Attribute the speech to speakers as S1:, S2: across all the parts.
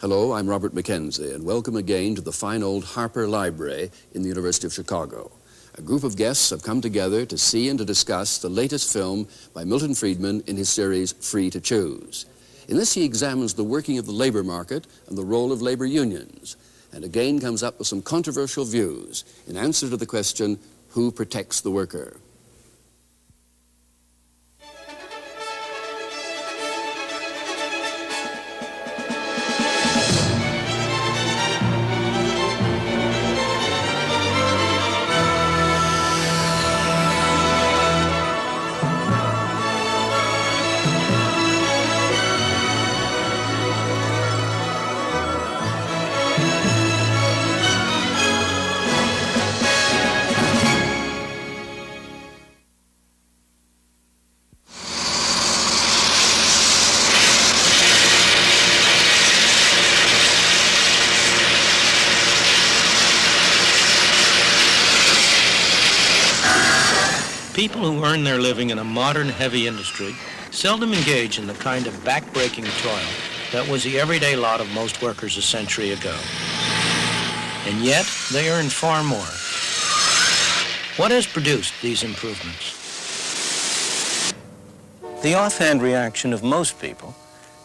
S1: Hello, I'm Robert Mackenzie, and welcome again to the fine old Harper Library in the University of Chicago. A group of guests have come together to see and to discuss the latest film by Milton Friedman in his series Free to Choose. In this, he examines the working of the labor market and the role of labor unions, and again comes up with some controversial views in answer to the question, who protects the worker?
S2: People who earn their living in a modern heavy industry seldom engage in the kind of back-breaking toil that was the everyday lot of most workers a century ago. And yet, they earn far more. What has produced these improvements? The offhand reaction of most people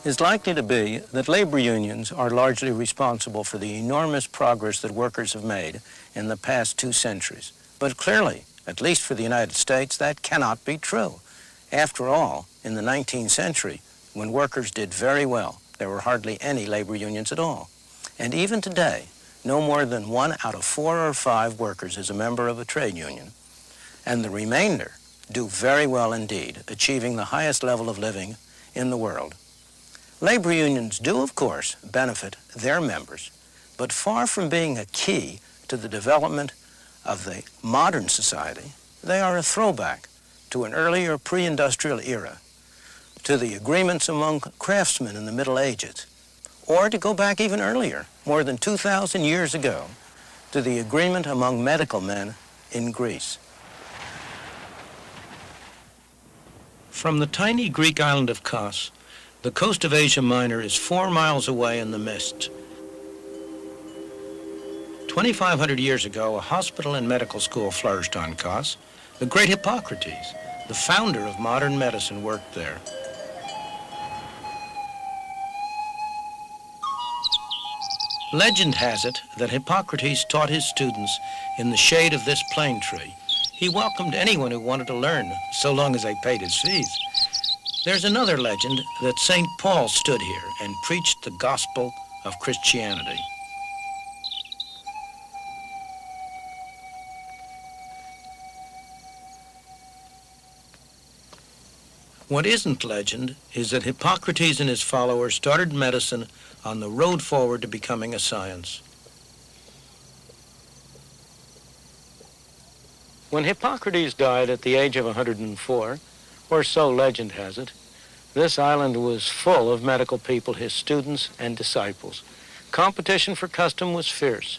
S2: is likely to be that labor unions are largely responsible for the enormous progress that workers have made in the past 2 centuries. But clearly, at least for the United States, that cannot be true. After all, in the 19th century, when workers did very well, there were hardly any labor unions at all. And even today, no more than 1 out of 4 or 5 workers is a member of a trade union. And the remainder do very well indeed, achieving the highest level of living in the world. Labor unions do, of course, benefit their members, but far from being a key to the development of the modern society, they are a throwback to an earlier pre-industrial era, to the agreements among craftsmen in the Middle Ages, or to go back even earlier, more than 2,000 years ago, to the agreement among medical men in Greece. From the tiny Greek island of Kos, the coast of Asia Minor is 4 miles away in the mist. 2,500 years ago, a hospital and medical school flourished on Kos. The great Hippocrates, the founder of modern medicine, worked there. Legend has it that Hippocrates taught his students in the shade of this plane tree. He welcomed anyone who wanted to learn, so long as they paid his fees. There's another legend that St. Paul stood here and preached the gospel of Christianity. What isn't legend is that Hippocrates and his followers started medicine on the road forward to becoming a science. When Hippocrates died at the age of 104, or so legend has it, this island was full of medical people, his students and disciples. Competition for custom was fierce.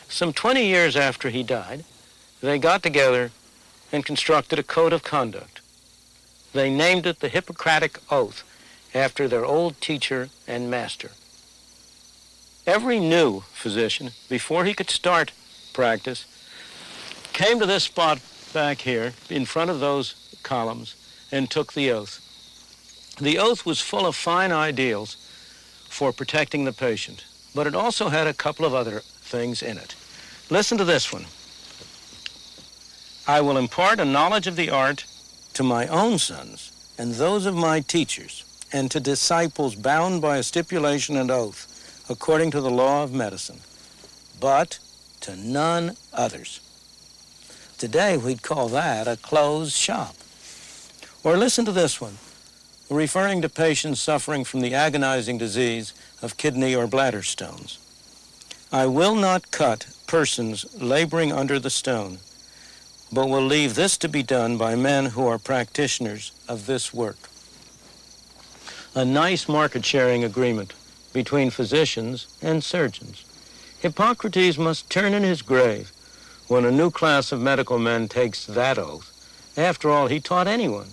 S2: Some 20 years after he died, they got together and constructed a code of conduct. They named it the Hippocratic Oath, after their old teacher and master. Every new physician, before he could start practice, came to this spot back here, in front of those columns, and took the oath. The oath was full of fine ideals for protecting the patient, but it also had a couple of other things in it. Listen to this one. I will impart a knowledge of the art to my own sons and those of my teachers, and to disciples bound by a stipulation and oath, according to the law of medicine, but to none others. Today, we'd call that a closed shop. Or listen to this one, referring to patients suffering from the agonizing disease of kidney or bladder stones. I will not cut persons laboring under the stone, but will leave this to be done by men who are practitioners of this work. A nice market-sharing agreement between physicians and surgeons. Hippocrates must turn in his grave when a new class of medical men takes that oath. After all, he taught anyone,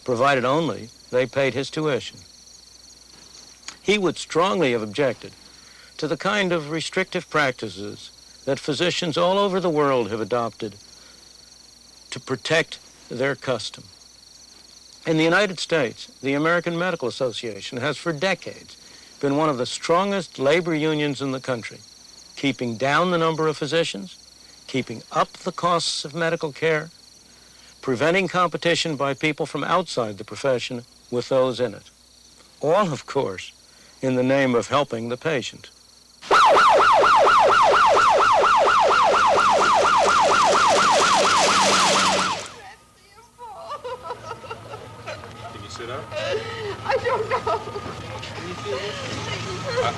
S2: provided only they paid his tuition. He would strongly have objected to the kind of restrictive practices that physicians all over the world have adopted to protect their custom. In the United States, the American Medical Association has for decades been one of the strongest labor unions in the country, keeping down the number of physicians, keeping up the costs of medical care, preventing competition by people from outside the profession with those in it. All, of course, in the name of helping the patient.
S3: Can you sit up?
S4: I don't know.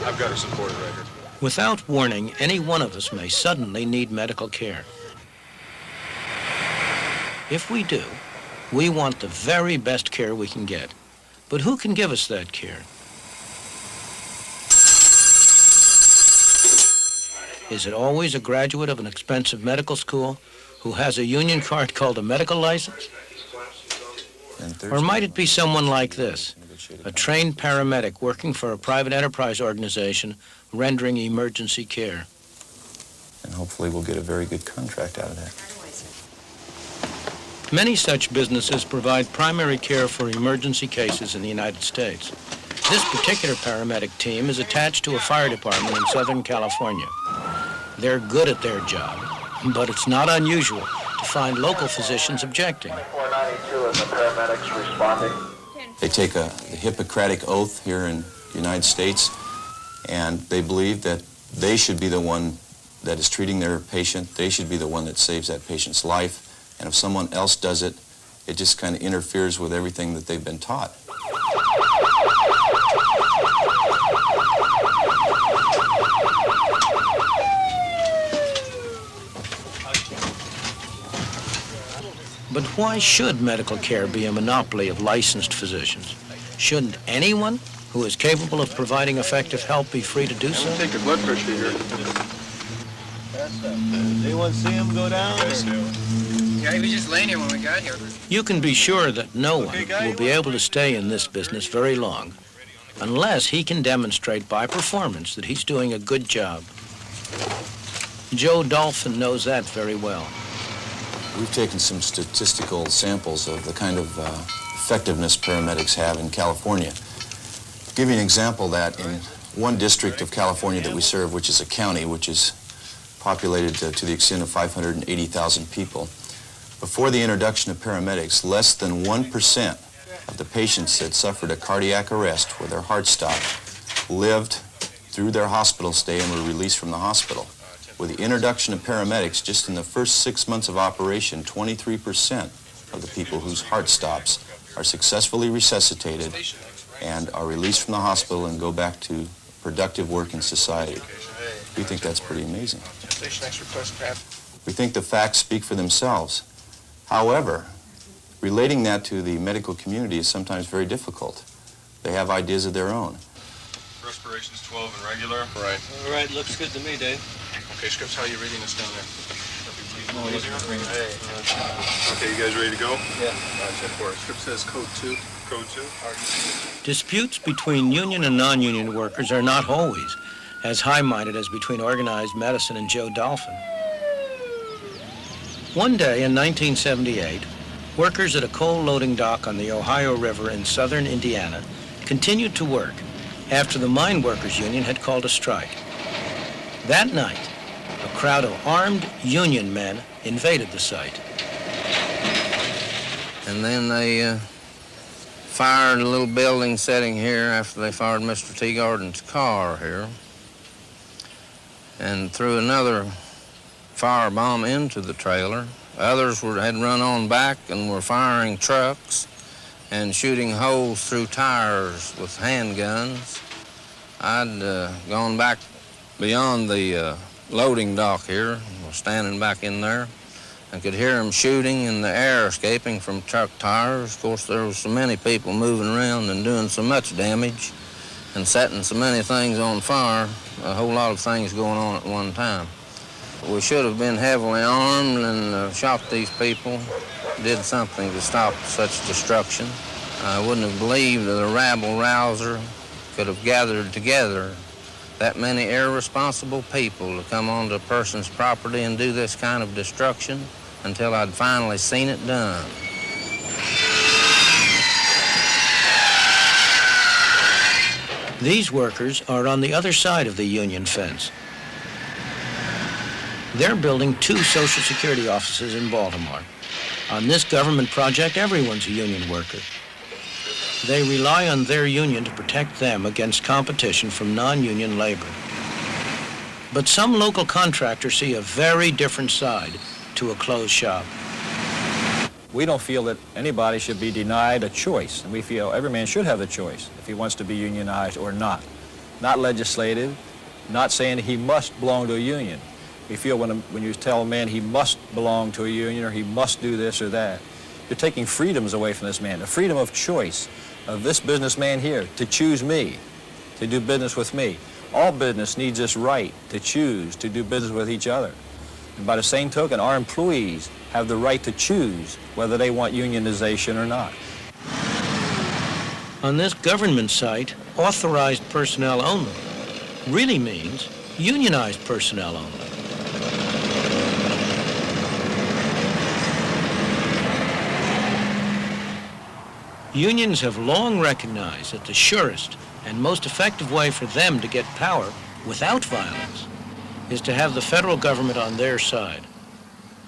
S3: I've got her supported right here.
S2: Without warning, any one of us may suddenly need medical care. If we do, we want the very best care we can get. But who can give us that care? Is it always a graduate of an expensive medical school who has a union card called a medical license? Or might it be someone like this, a trained paramedic working for a private enterprise organization rendering emergency care?
S5: And hopefully we'll get a very good contract out of that.
S2: Many such businesses provide primary care for emergency cases in the United States. This particular paramedic team is attached to a fire department in Southern California. They're good at their job, but it's not unusual to find local physicians objecting.
S6: 492 and the paramedics responding.
S5: They take the Hippocratic oath here in the United States, and they believe that they should be the one that is treating their patient. They should be the one that saves that patient's life. And if someone else does it, it just kind of interferes with everything that they've been taught.
S2: But why should medical care be a monopoly of licensed physicians? Shouldn't anyone who is capable of providing effective help be free to do so?
S3: Take your blood pressure here.
S7: Anyone see him go down?
S8: Yeah, he was just laying here when we got here.
S2: You can be sure that no one will be able to stay in this business very long unless he can demonstrate by performance that he's doing a good job. Joe Dolphin knows that very well.
S5: We've taken some statistical samples of the kind of effectiveness paramedics have in California. To give you an example of that, in one district of California that we serve, which is a county, which is populated to the extent of 580,000 people, before the introduction of paramedics, less than 1% of the patients that suffered a cardiac arrest where their heart stopped lived through their hospital stay and were released from the hospital. With the introduction of paramedics, just in the first 6 months of operation, 23% of the people whose heart stops are successfully resuscitated and are released from the hospital and go back to productive work in society. We think that's pretty amazing. We think the facts speak for themselves. However, relating that to the medical community is sometimes very difficult. They have ideas of their own.
S3: Respiration's 12 and regular. Right.
S7: All right, looks good to me, Dave.
S3: Okay, Scripps, how are you reading this down there? Okay, you guys ready to go?
S7: Yeah.
S3: Check for it. Scripps says code 2. Code 2?
S2: Disputes between union and non-union workers are not always as high-minded as between organized medicine and Joe Dolphin. One day in 1978, workers at a coal loading dock on the Ohio River in southern Indiana continued to work after the mine workers union had called a strike. That night, a crowd of armed union men invaded the site.
S9: And then they fired a little building setting here after they fired Mr. Teagardin's car here, and threw another firebomb into the trailer. Others had run on back and were firing trucks and shooting holes through tires with handguns. I'd gone back beyond the loading dock here, was standing back in there. I could hear them shooting and the air escaping from truck tires. Of course, there was so many people moving around and doing so much damage and setting so many things on fire, a whole lot of things going on at one time. We should have been heavily armed and shot these people, did something to stop such destruction. I wouldn't have believed that a rabble-rouser could have gathered together that many irresponsible people to come onto a person's property and do this kind of destruction until I'd finally seen it done.
S2: These workers are on the other side of the union fence. They're building 2 Social Security offices in Baltimore. On this government project, everyone's a union worker. They rely on their union to protect them against competition from non-union labor. But some local contractors see a very different side to a closed shop.
S10: We don't feel that anybody should be denied a choice, and we feel every man should have the choice if he wants to be unionized or not. Not legislative, not saying he must belong to a union. We feel when you tell a man he must belong to a union or he must do this or that, you're taking freedoms away from this man, the freedom of choice of this businessman here to choose me, to do business with me. All business needs this right to choose to do business with each other. And by the same token, our employees have the right to choose whether they want unionization or not.
S2: On this government site, authorized personnel only really means unionized personnel only. Unions have long recognized that the surest and most effective way for them to get power without violence is to have the federal government on their side.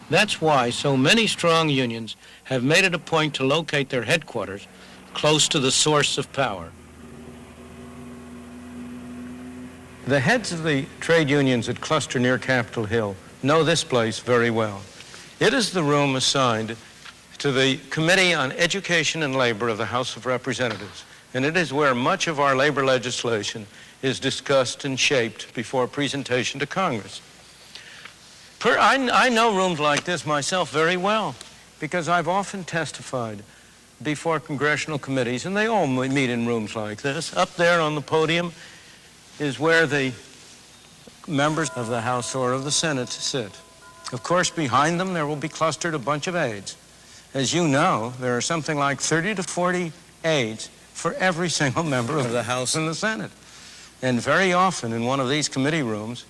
S2: That's why so many strong unions have made it a point to locate their headquarters close to the source of power. The heads of the trade unions that cluster near Capitol Hill know this place very well. It is the room assigned to the Committee on Education and Labor of the House of Representatives, and it is where much of our labor legislation is discussed and shaped before presentation to Congress. I know rooms like this myself very well because I've often testified before congressional committees, and they all meet in rooms like this. Up there on the podium is where the members of the House or of the Senate sit. Of course, behind them there will be clustered a bunch of aides. As you know, there are something like 30 to 40 aides for every single member of the House and the Senate. And very often in one of these committee rooms,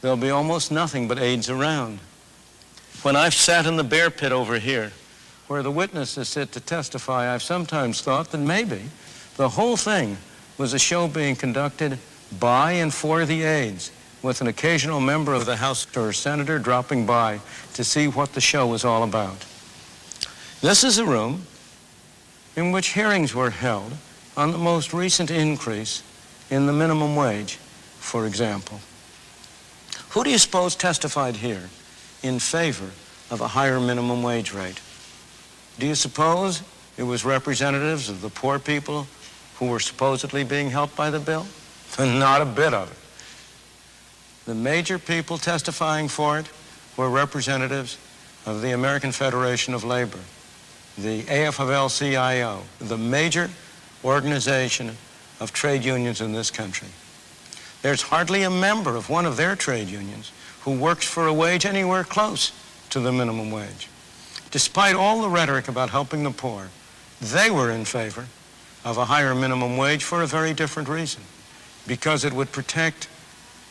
S2: there'll be almost nothing but aides around. When I've sat in the bear pit over here, where the witnesses sit to testify, I've sometimes thought that maybe the whole thing was a show being conducted by and for the aides, with an occasional member of the House or senator dropping by to see what the show was all about. This is a room in which hearings were held on the most recent increase in the minimum wage, for example. Who do you suppose testified here in favor of a higher minimum wage rate? Do you suppose it was representatives of the poor people who were supposedly being helped by the bill? Not a bit of it. The major people testifying for it were representatives of the American Federation of Labor, the AFL-CIO, the major organization of trade unions in this country. There's hardly a member of one of their trade unions who works for a wage anywhere close to the minimum wage. Despite all the rhetoric about helping the poor, they were in favor of a higher minimum wage for a very different reason, because it would protect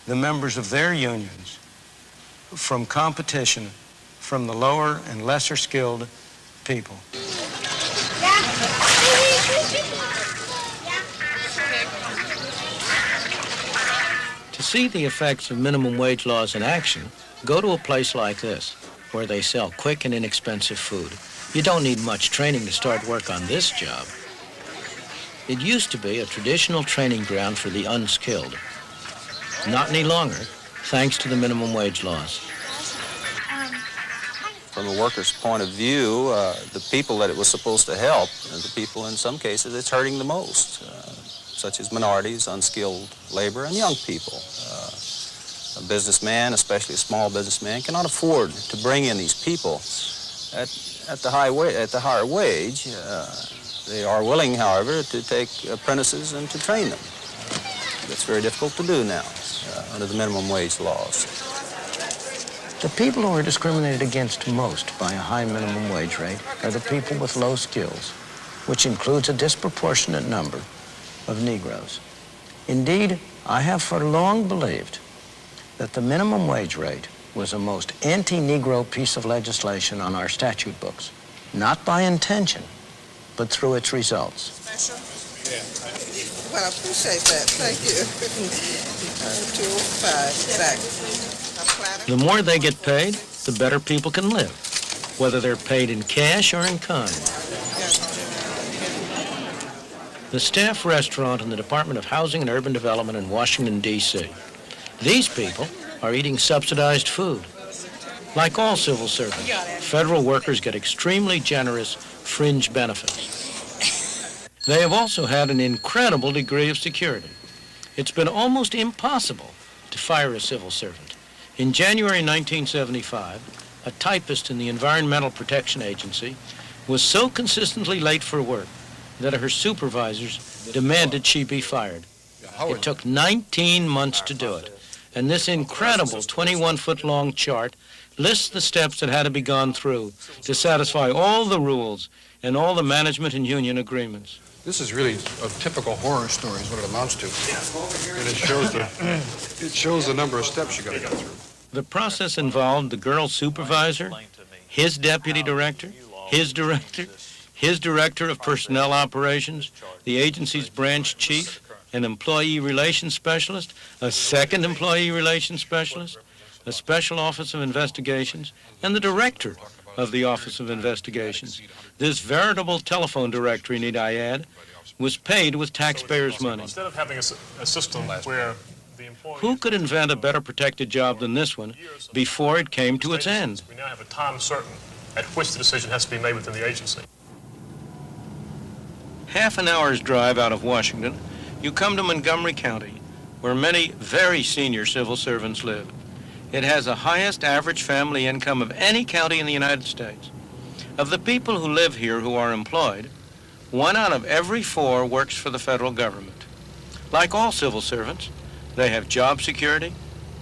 S2: the members of their unions from competition from the lower and lesser skilled people. To see the effects of minimum wage laws in action, go to a place like this, where they sell quick and inexpensive food. You don't need much training to start work on this job. It used to be a traditional training ground for the unskilled. Not any longer, thanks to the minimum wage laws.
S5: From a worker's point of view, the people that it was supposed to help, the people in some cases it's hurting the most, such as minorities, unskilled labor, and young people. A businessman, especially a small businessman, cannot afford to bring in these people at the higher wage. They are willing, however, to take apprentices and to train them. That's very difficult to do now under the minimum wage laws.
S2: The people who are discriminated against most by a high minimum wage rate are the people with low skills, which includes a disproportionate number of Negroes. Indeed, I have for long believed that the minimum wage rate was the most anti-Negro piece of legislation on our statute books, not by intention, but through its results.
S4: Special? Yeah. Well, I appreciate that. Thank you. 205, back.
S2: The more they get paid, the better people can live, whether they're paid in cash or in kind. The Staff Restaurant in the Department of Housing and Urban Development in Washington, D.C. These people are eating subsidized food. Like all civil servants, federal workers get extremely generous fringe benefits. They have also had an incredible degree of security. It's been almost impossible to fire a civil servant. In January 1975, a typist in the Environmental Protection Agency was so consistently late for work that her supervisors demanded she be fired. It took 19 months to do it. And this incredible 21-foot-long chart lists the steps that had to be gone through to satisfy all the rules and all the management and union agreements.
S3: This is really a typical horror story is what it amounts to. And it shows the number of steps you got to go through.
S2: The process involved the girl's supervisor, his deputy director, his director of personnel operations, the agency's branch chief, an employee relations specialist, a second employee relations specialist, a special office of investigations, and the director of the Office of Investigations. This veritable telephone directory, need I add, was paid with taxpayers' money.
S11: Instead of having a system where the employee...
S2: Who could invent a better protected job than this one before it came to its end?
S11: We now have a time certain at which the decision has to be made within the agency.
S2: Half an hour's drive out of Washington, you come to Montgomery County, where many very senior civil servants live. It has the highest average family income of any county in the United States. Of the people who live here who are employed, 1 out of every 4 works for the federal government. Like all civil servants, they have job security,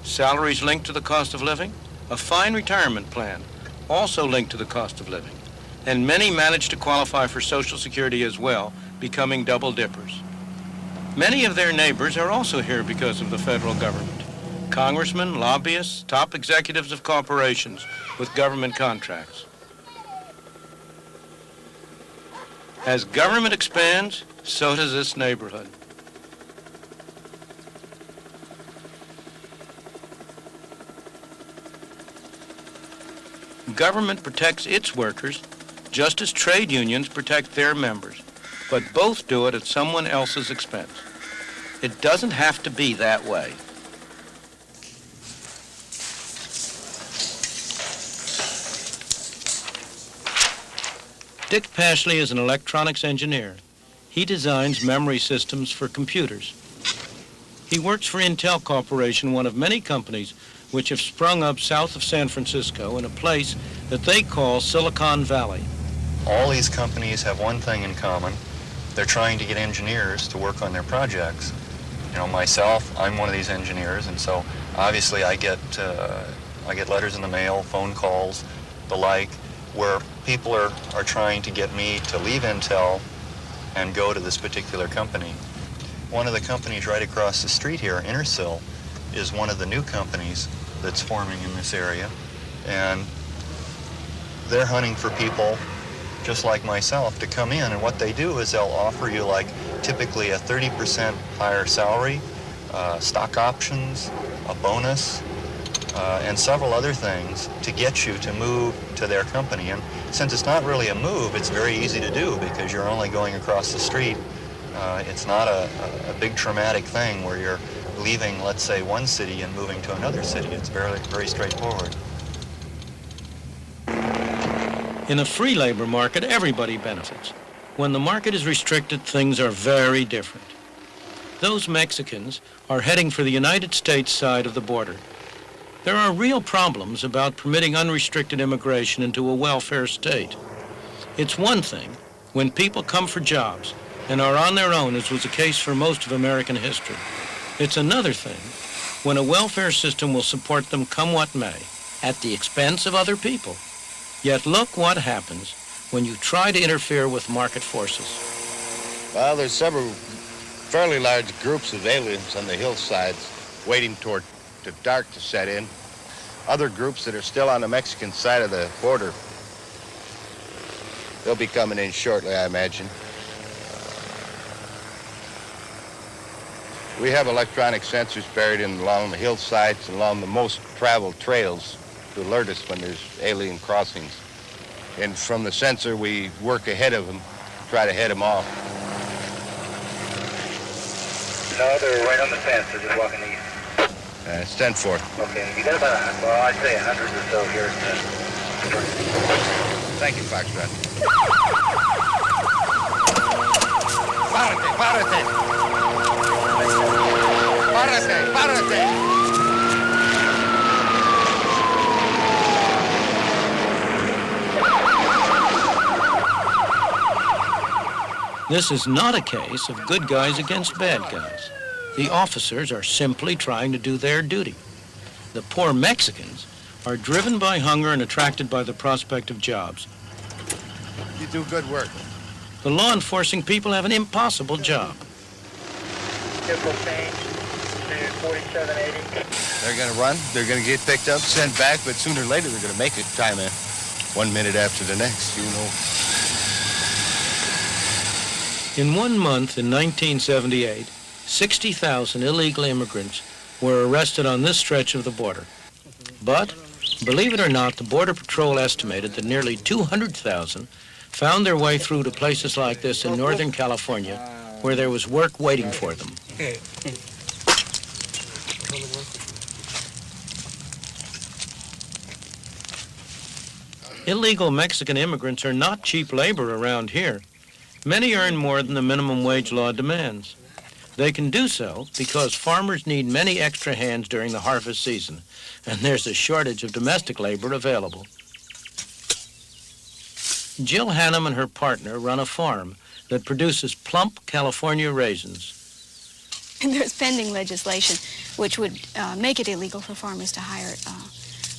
S2: salaries linked to the cost of living, a fine retirement plan, also linked to the cost of living, and many manage to qualify for Social Security as well, becoming double dippers. Many of their neighbors are also here because of the federal government. Congressmen, lobbyists, top executives of corporations with government contracts. As government expands, so does this neighborhood. Government protects its workers just as trade unions protect their members, but both do it at someone else's expense. It doesn't have to be that way. Dick Pashley is an electronics engineer. He designs memory systems for computers. He works for Intel Corporation, one of many companies which have sprung up south of San Francisco in a place that they call Silicon Valley.
S5: All these companies have one thing in common. They're trying to get engineers to work on their projects. You know, myself, I'm one of these engineers, and so obviously I get letters in the mail, phone calls, the like, where people are trying to get me to leave Intel and go to this particular company. One of the companies right across the street here, Intersil, is one of the new companies that's forming in this area, and they're hunting for people just like myself to come in, and what they do is they'll offer you like typically a 30% higher salary, stock options, a bonus, and several other things to get you to move to their company. And since it's not really a move, it's very easy to do because you're only going across the street. It's not a big traumatic thing where you're leaving, let's say, one city and moving to another city. It's very, very straightforward.
S2: In a free labor market, everybody benefits. When the market is restricted, things are very different. Those Mexicans are heading for the United States side of the border. There are real problems about permitting unrestricted immigration into a welfare state. It's one thing when people come for jobs and are on their own, as was the case for most of American history. It's another thing when a welfare system will support them come what may, at the expense of other people. Yet look what happens when you try to interfere with market forces.
S12: Well, there's several fairly large groups of aliens on the hillsides waiting toward the dark to set in. Other groups that are still on the Mexican side of the border. They'll be coming in shortly, I imagine. We have electronic sensors buried along the hillsides and along the most traveled trails to alert us when there's alien crossings. And from the sensor, we work ahead of them, try to head them off.
S6: No, they're right on the fence. They're just walking east.
S12: It's 10-4.
S6: Okay, you got about, well, I'd say 100 or so here.
S12: Thank you, Foxtrot. Párate, párate. Párate, párate.
S2: This is not a case of good guys against bad guys. The officers are simply trying to do their duty. The poor Mexicans are driven by hunger and attracted by the prospect of jobs.
S12: You do good work.
S2: The law enforcing people have an impossible job.
S6: Typical change to 4780.
S12: They're going to run, they're going to get picked up, sent back, but sooner or later they're going to make it. Time 1 minute after the next, you know.
S2: In 1 month in 1978, 60,000 illegal immigrants were arrested on this stretch of the border. But, believe it or not, the Border Patrol estimated that nearly 200,000 found their way through to places like this in Northern California, where there was work waiting for them. Illegal Mexican immigrants are not cheap labor around here. Many earn more than the minimum wage law demands. They can do so because farmers need many extra hands during the harvest season, and there's a shortage of domestic labor available. Jill Hannum and her partner run a farm that produces plump California raisins.
S13: And there's pending legislation which would make it illegal for farmers to hire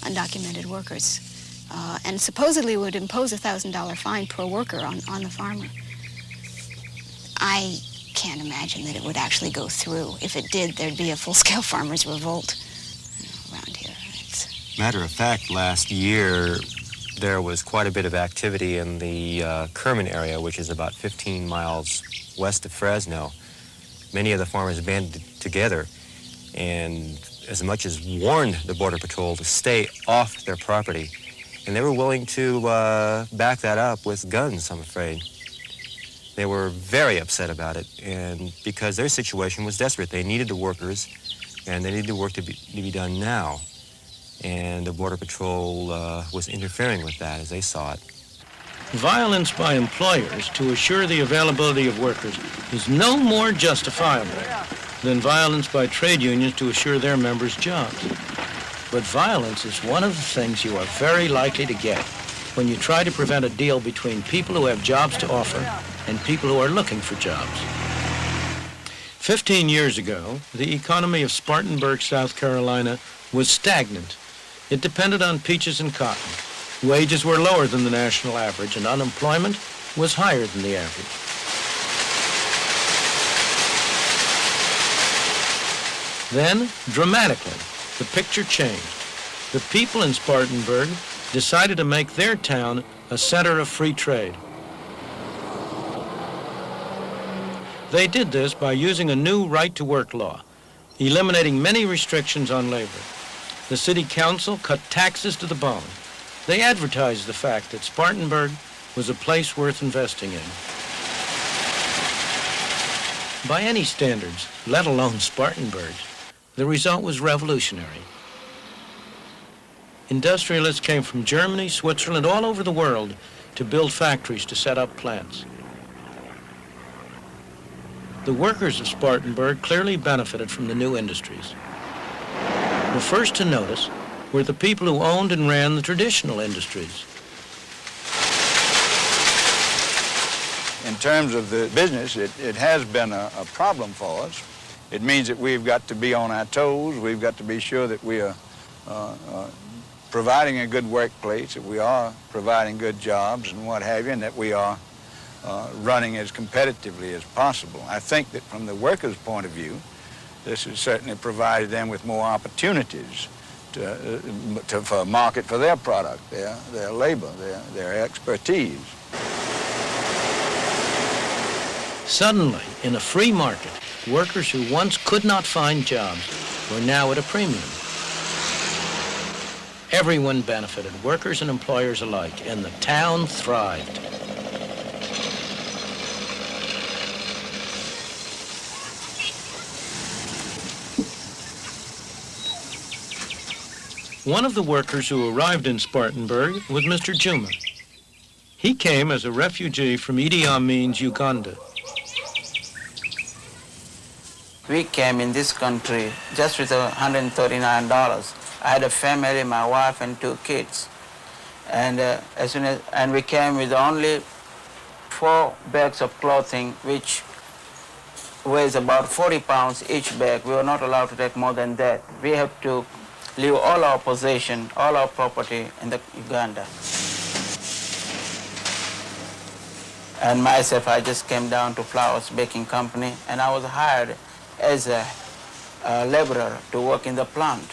S13: undocumented workers, and supposedly would impose a $1,000 fine per worker on the farmer. I can't imagine that it would actually go through. If it did, there'd be a full-scale farmers' revolt around here.
S14: Matter of fact, last year there was quite a bit of activity in the Kerman area, which is about 15 miles west of Fresno. Many of the farmers banded together and as much as warned the Border Patrol to stay off their property. And they were willing to back that up with guns, I'm afraid. They were very upset about it, and because their situation was desperate. They needed the workers, and they needed the work to be done now. And the Border Patrol was interfering with that as they saw it.
S2: Violence by employers to assure the availability of workers is no more justifiable than violence by trade unions to assure their members jobs. But violence is one of the things you are very likely to get when you try to prevent a deal between people who have jobs to offer and people who are looking for jobs. 15 years ago, the economy of Spartanburg, South Carolina was stagnant. It depended on peaches and cotton. Wages were lower than the national average, and unemployment was higher than the average. Then, dramatically, the picture changed. The people in Spartanburg decided to make their town a center of free trade. They did this by using a new right-to-work law, eliminating many restrictions on labor. The city council cut taxes to the bone. They advertised the fact that Spartanburg was a place worth investing in. By any standards, let alone Spartanburg's, the result was revolutionary. Industrialists came from Germany, Switzerland, all over the world to build factories to set up plants. The workers of Spartanburg clearly benefited from the new industries. The first to notice were the people who owned and ran the traditional industries.
S15: In terms of the business, it has been a problem for us. It means that we've got to be on our toes. We've got to be sure that we are providing a good workplace, that we are providing good jobs and what have you, and that we are running as competitively as possible. I think that from the workers' point of view, this has certainly provided them with more opportunities to market for their product, their labor, their expertise.
S2: Suddenly, in a free market, workers who once could not find jobs were now at a premium. Everyone benefited, workers and employers alike, and the town thrived. One of the workers who arrived in Spartanburg was Mr. Juma. He came as a refugee from Idi Amin's Uganda.
S16: We came in this country just with $139. I had a family, my wife and 2 kids. And we came with only 4 bags of clothing, which weighs about 40 pounds each bag. We were not allowed to take more than that. We have to leave all our possession, all our property in the Uganda. And myself, I just came down to Flowers Baking Company, and I was hired as a laborer to work in the plant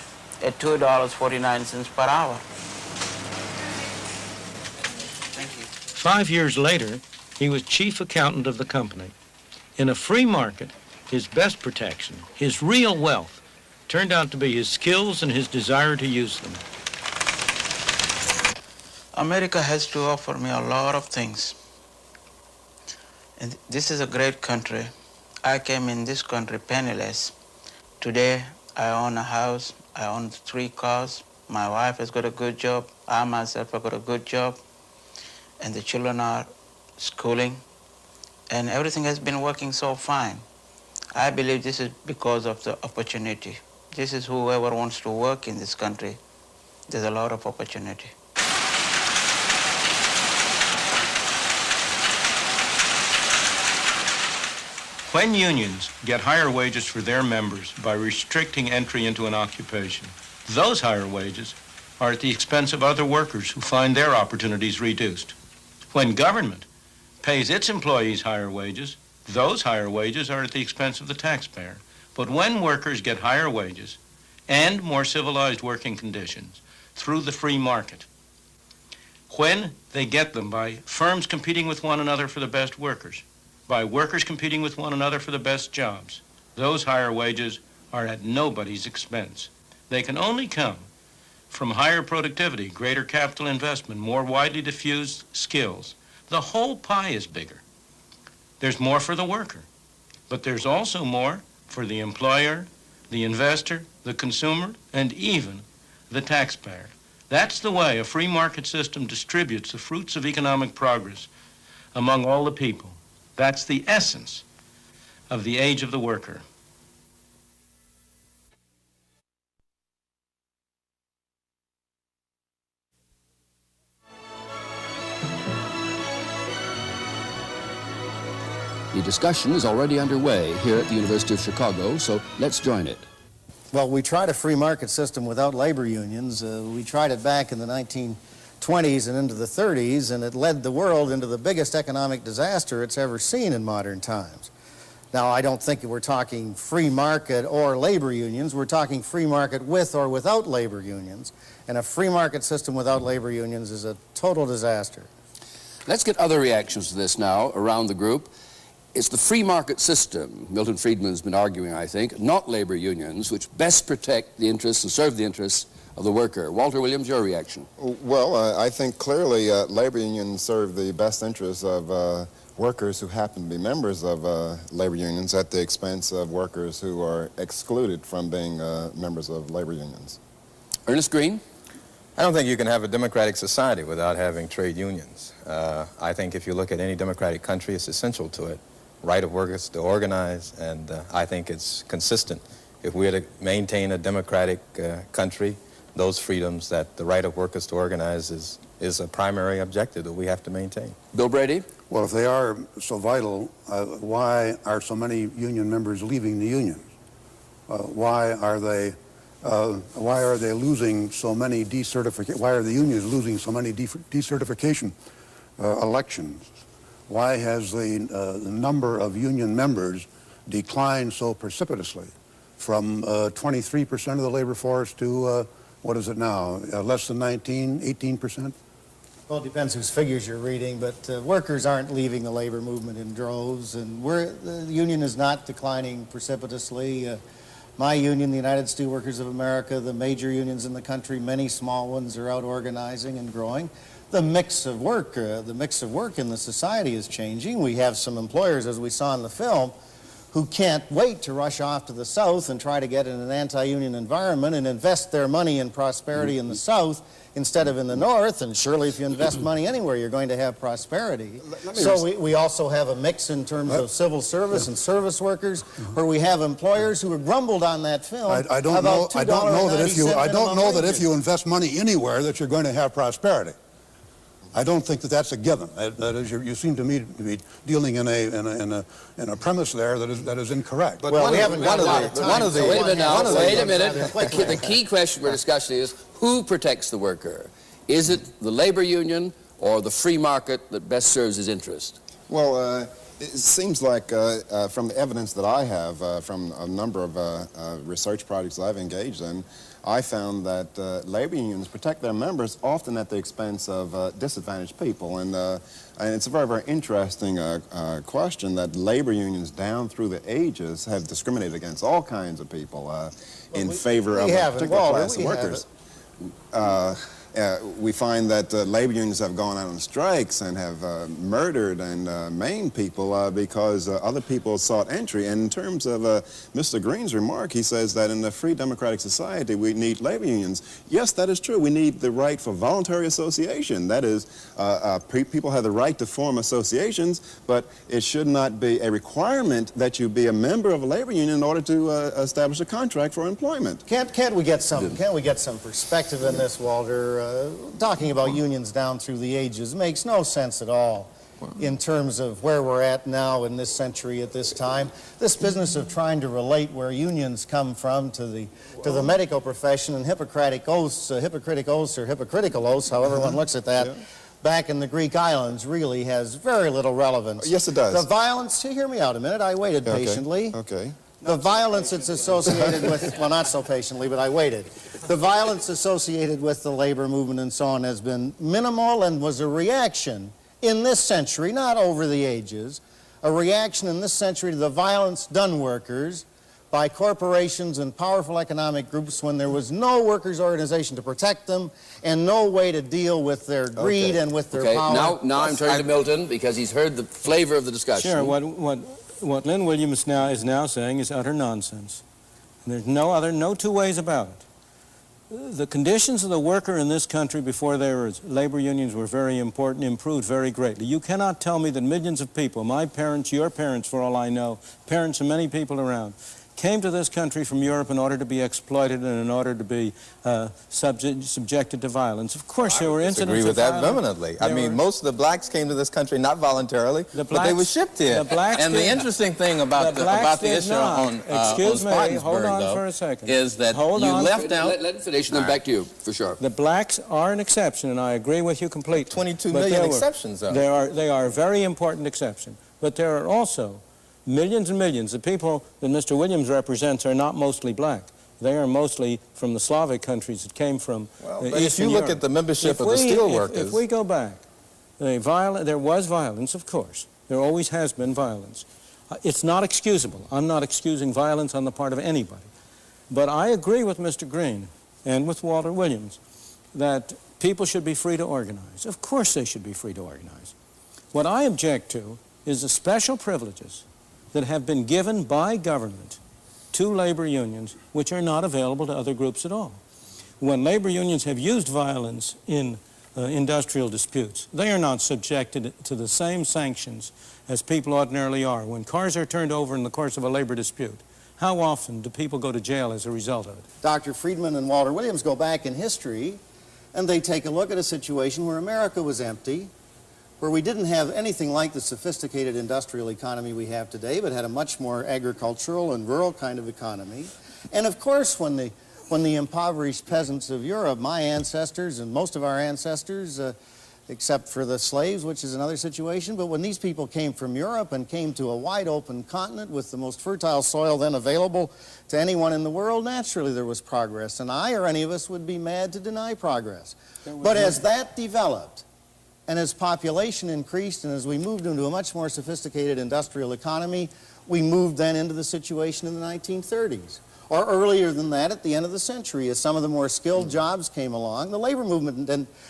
S16: at $2.49 per hour. Thank you.
S2: 5 years later, he was chief accountant of the company. In a free market, his best protection, his real wealth, turned out to be his skills and his desire to use them.
S16: America has to offer me a lot of things. And this is a great country. I came in this country penniless. Today, I own a house, I own 3 cars. My wife has got a good job. I myself have got a good job. And the children are schooling. And everything has been working so fine. I believe this is because of the opportunity. This is whoever wants to work in this country, there's a lot of opportunity.
S2: When unions get higher wages for their members by restricting entry into an occupation, those higher wages are at the expense of other workers who find their opportunities reduced. When government pays its employees higher wages, those higher wages are at the expense of the taxpayer. But when workers get higher wages and more civilized working conditions through the free market, when they get them by firms competing with one another for the best workers, by workers competing with one another for the best jobs, those higher wages are at nobody's expense. They can only come from higher productivity, greater capital investment, more widely diffused skills. The whole pie is bigger. There's more for the worker, but there's also more for the employer, the investor, the consumer, and even the taxpayer. That's the way a free market system distributes the fruits of economic progress among all the people. That's the essence of the age of the worker.
S1: The discussion is already underway here at the University of Chicago, so let's join it.
S17: Well, we tried a free market system without labor unions. We tried it back in the 1920s and into the 30s, and it led the world into the biggest economic disaster it's ever seen in modern times. Now, I don't think we're talking free market or labor unions. We're talking free market with or without labor unions. And a free market system without labor unions is a total disaster.
S1: Let's get other reactions to this now around the group. It's the free market system, Milton Friedman's been arguing, I think, not labor unions, which best protect the interests and serve the interests of the worker. Walter Williams, your reaction?
S18: Well, I think clearly labor unions serve the best interests of workers who happen to be members of labor unions at the expense of workers who are excluded from being members of labor unions.
S1: Ernest Green?
S5: I don't think you can have a democratic society without having trade unions. I think if you look at any democratic country, it's essential to it. Right of workers to organize, and I think it's consistent. If we're to maintain a democratic country, those freedoms, that the right of workers to organize is a primary objective that we have to maintain.
S1: Bill Brady?
S19: Well, if they are so vital, why are so many union members leaving the union? Why are they losing so many decertifications? Why are the unions losing so many decertification elections? Why has the number of union members declined so precipitously from 23% of the labor force to, what is it now, less than 19, 18%?
S17: Well, it depends whose figures you're reading, but workers aren't leaving the labor movement in droves, and the union is not declining precipitously. My union, the United Steelworkers of America, the major unions in the country, many small ones are out organizing and growing. The mix of work in the society is changing. We have some employers, as we saw in the film, who can't wait to rush off to the South and try to get in an anti-union environment and invest their money in prosperity in the South instead of in the North. And surely if you invest money anywhere, you're going to have prosperity. So we also have a mix in terms of civil service and service workers, where we have employers who have grumbled on that film.
S19: I don't know that if you invest money anywhere that you're going to have prosperity. I don't think that that's a given. That is, you seem to me to be dealing in a premise there that is incorrect.
S1: But well, we haven't got a lot of time. Wait a minute. The key question we're discussing is, who protects the worker? Is it the labor union or the free market that best serves his interest?
S18: Well, it seems like from the evidence that I have from a number of research projects I've engaged in, I found that labor unions protect their members often at the expense of disadvantaged people. And it's a very, very interesting question that labor unions down through the ages have discriminated against all kinds of people in favor of a particular class of workers. We find that labor unions have gone out on strikes and have murdered and maimed people because other people sought entry. And in terms of Mr. Green's remark, he says that in a free democratic society we need labor unions. Yes, that is true. We need the right for voluntary association. That is, people have the right to form associations, but it should not be a requirement that you be a member of a labor union in order to establish a contract for employment.
S17: Can't we get some perspective in this, Walter? Talking about unions down through the ages makes no sense at all in terms of where we're at now in this century at this time. This business of trying to relate where unions come from to the medical profession and Hippocratic oaths, or hypocritical oaths, however one looks at that, back in the Greek islands really has very little relevance.
S18: Yes, it does.
S17: The violence, hear me out a minute, I waited patiently.
S18: Okay.
S17: The violence that's associated with, well, not so patiently, but I waited. The violence associated with the labor movement and so on has been minimal and was a reaction in this century, not over the ages, a reaction in this century to the violence done workers by corporations and powerful economic groups when there was no workers' organization to protect them and no way to deal with their greed and with their power.
S1: Now I'm turning to Milton because he's heard the flavor of the discussion.
S2: Sure. What Lynn Williams is now saying is utter nonsense. And there's no two ways about it. The conditions of the worker in this country before there was labor unions were very important, improved very greatly. You cannot tell me that millions of people, my parents, your parents for all I know, parents of many people around, came to this country from Europe in order to be exploited and in order to be subjected to violence. Of course, there were incidents.
S20: I agree with that vehemently. I mean, most of the blacks came to this country not voluntarily, but they were shipped here.
S9: And the interesting thing about the issue on
S2: hold on for a second.
S9: Is that you left out.
S1: Let it finish, and then back to you, for sure.
S2: The blacks are an exception, and I agree with you completely.
S20: 22 million exceptions, though.
S2: They are a very important exception, but there are also millions and millions. The people that Mr. Williams represents are not mostly black. They are mostly from the Slavic countries that came from
S20: but if you look at the membership of the steelworkers...
S2: If we go back, there was violence, of course. There always has been violence. It's not excusable. I'm not excusing violence on the part of anybody. But I agree with Mr. Green and with Walter Williams that people should be free to organize. Of course they should be free to organize. What I object to is the special privileges that have been given by government to labor unions which are not available to other groups at all. When labor unions have used violence in industrial disputes, they are not subjected to the same sanctions as people ordinarily are. When cars are turned over in the course of a labor dispute, how often do people go to jail as a result of it?
S17: Dr. Friedman and Walter Williams go back in history and they take a look at a situation where America was empty, where we didn't have anything like the sophisticated industrial economy we have today, but had a much more agricultural and rural kind of economy. And of course, when the impoverished peasants of Europe, my ancestors and most of our ancestors, except for the slaves, which is another situation. But when these people came from Europe and came to a wide open continent with the most fertile soil then available to anyone in the world, naturally there was progress. And I or any of us would be mad to deny progress. But as that developed, and as population increased, and as we moved into a much more sophisticated industrial economy, we moved then into the situation in the 1930s. Or earlier than that, at the end of the century, as some of the more skilled jobs came along. The labor movement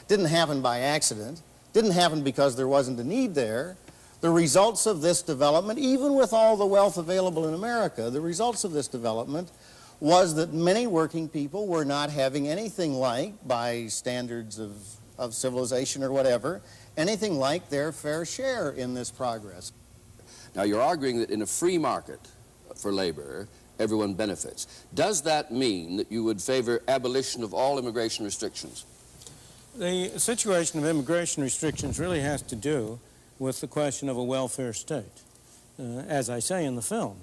S17: didn't happen by accident, didn't happen because there wasn't a need there. The results of this development, even with all the wealth available in America, the results of this development was that many working people were not having anything like, by standards of civilization or whatever, anything like their fair share in this progress.
S1: Now, you're arguing that in a free market for labor, everyone benefits. Does that mean that you would favor abolition of all immigration restrictions?
S2: The situation of immigration restrictions really has to do with the question of a welfare state, as I say in the film.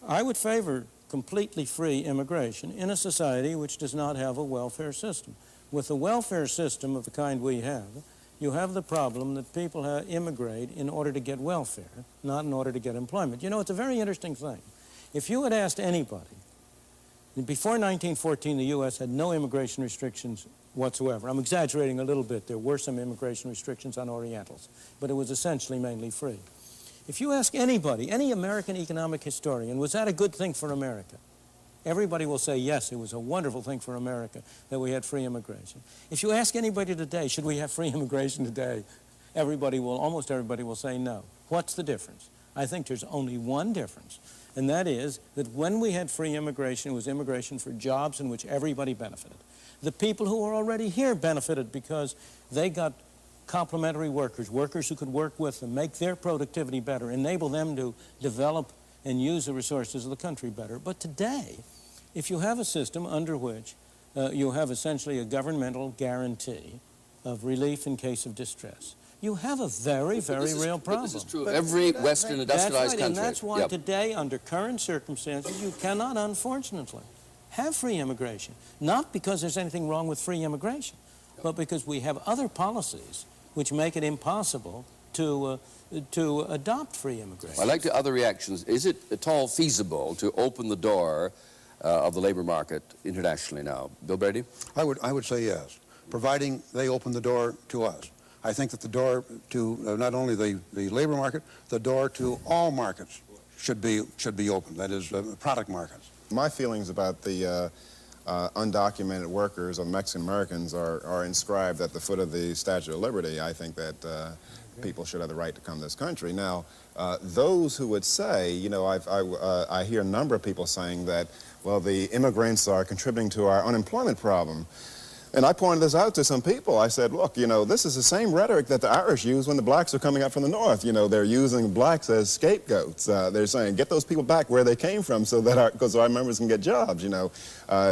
S2: I would favor completely free immigration in a society which does not have a welfare system. With a welfare system of the kind we have, you have the problem that people immigrate in order to get welfare, not in order to get employment. You know, it's a very interesting thing. If you had asked anybody, before 1914 the U.S. had no immigration restrictions whatsoever. I'm exaggerating a little bit. There were some immigration restrictions on Orientals, but it was essentially mainly free. If you ask anybody, any American economic historian, was that a good thing for America? Everybody will say, yes, it was a wonderful thing for America that we had free immigration. If you ask anybody today, should we have free immigration today? Almost everybody will say no. What's the difference? I think there's only one difference. And that is that when we had free immigration, it was immigration for jobs in which everybody benefited. The people who were already here benefited because they got complementary workers, workers who could work with them, make their productivity better, enable them to develop and use the resources of the country better. But today, if you have a system under which you have essentially a governmental guarantee of relief in case of distress, you have a very, very real problem.
S1: This is true of every Western industrialized country.
S2: And that's why today, under current circumstances, you cannot, unfortunately, have free immigration. Not because there's anything wrong with free immigration, but because we have other policies which make it impossible to adopt free immigration.
S1: I'd like to other reactions. Is it at all feasible to open the door of the labor market internationally now? Bill Brady?
S19: I would say yes, providing they open the door to us. I think that the door to not only the labor market, the door to all markets should be open, that is, product markets.
S18: My feelings about the undocumented workers or Mexican Americans are inscribed at the foot of the Statue of Liberty. I think that people should have the right to come to this country. Now, those who would say, you know, I hear a number of people saying that, well, the immigrants are contributing to our unemployment problem. And I pointed this out to some people. I said, look, you know, this is the same rhetoric that the Irish use when the blacks are coming up from the north. You know, they're using blacks as scapegoats. They're saying, get those people back where they came from so that because our members can get jobs, you know.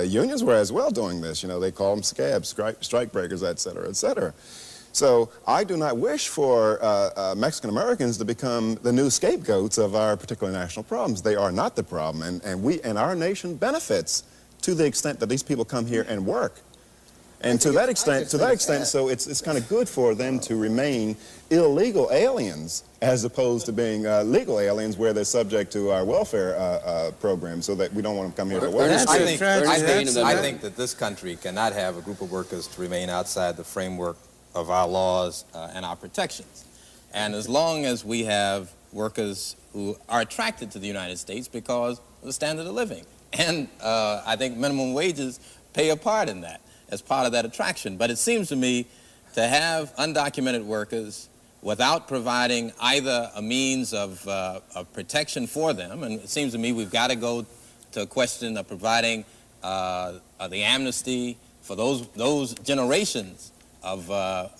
S18: Unions were as well doing this. You know, they call them scabs, strike breakers, et cetera, et cetera. So I do not wish for Mexican Americans to become the new scapegoats of our particular national problems. They are not the problem, and our nation benefits to the extent that these people come here and work. And to that extent, so it's kind of good for them to remain illegal aliens as opposed to being legal aliens where they're subject to our welfare program, so that we don't want them to come here to work.
S20: I think that this country cannot have a group of workers to remain outside the framework of our laws and our protections. And as long as we have workers who are attracted to the United States because of the standard of living, and I think minimum wages play a part in that, as part of that attraction. But it seems to me to have undocumented workers without providing either a means of protection for them, and it seems to me we've got to go to a question of providing the amnesty for those generations of